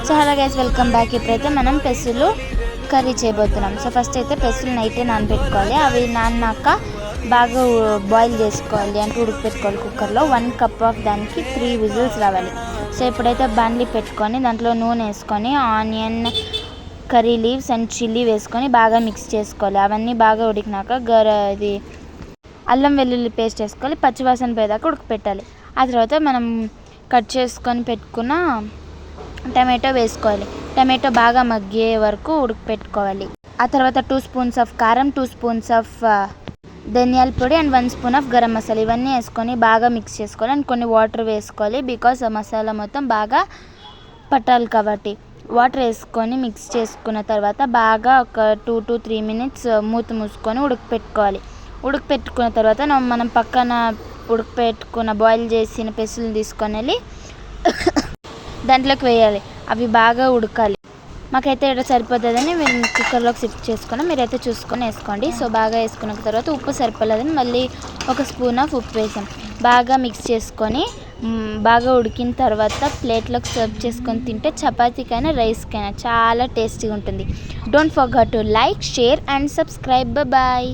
So hello guys, welcome back. ఇప్పుడైతే మనం పెసులు curry చేయబోతున్నాం. సో ఫస్ట్ అయితే పెసులు నైటే నానబెట్టుకోవాలి. అవి నాన్నాక బాగా బాయిల్ చేసుకోవాలి, అంటే ఉడకపెట్టుకోవాలి కుక్కర్లో. 1 కప్ ఆఫ్ దానికి 3 విజిల్స్ రావాలి. సో ఇప్పుడైతే బాండ్లీ పెట్టుకొని దాంట్లో నూనె వేసుకొని onion, curry leaves and chilli వేసుకొని బాగా మిక్స్ చేసుకోవాలి. అవన్నీ బాగా ఉడికినాక ఇది అల్లం వెల్లుల్లి పేస్ట్ వేసుకోవాలి. పచ్చివాసన పోయేదాకా ఉడకపెట్టాలి. ఆ తర్వాత మనం కట్ చేసుకొని పెట్టుకున్న టమాటో వేసుకోవాలి. టమాటో బాగా మగ్గే వరకు ఉడకపెట్టుకోవాలి. ఆ తర్వాత 2 స్పూన్స్ ఆఫ్ కారం, 2 స్పూన్స్ ఆఫ్ ధనియాల పొడి and 1 spoon of garam masala ఇవన్నీ వేసుకొని బాగా మిక్స్ చేసుకోవాలి. అండ్ కొన్ని వాటర్ వేసుకోవాలి, బికాస్ ఆ మసాలా మొత్తం బాగా పట్టాలి కాబట్టి. వాటర్ వేసుకొని మిక్స్ చేసుకున్న తర్వాత బాగా ఒక 2 to 3 మినిట్స్ మూత మూసుకొని ఉడకపెట్టుకోవాలి. ఉడకపెట్టుకున్న తర్వాత మనం పక్కన ఉడకపెట్టుకున్న బాయిల్ చేసిన పెసులు తీసుకొని వెళ్ళి దాంట్లోకి వేయాలి. అవి బాగా ఉడకాలి. మాకైతే ఇక్కడ సరిపోతుందని మేము కుక్కర్లోకి షిఫ్ట్ చేసుకున్నాం. మీరైతే చూసుకొని వేసుకోండి. సో బాగా వేసుకున్న తర్వాత ఉప్పు సరిపోలేదని మళ్ళీ 1 స్పూన్ ఆఫ్ ఉప్పు వేసాం. బాగా మిక్స్ చేసుకొని బాగా ఉడికిన తర్వాత ప్లేట్లోకి సర్వ్ చేసుకొని తింటే చపాతీకైనా రైస్కైనా చాలా టేస్టీగా ఉంటుంది. Don't forget to like, share and subscribe. Bye.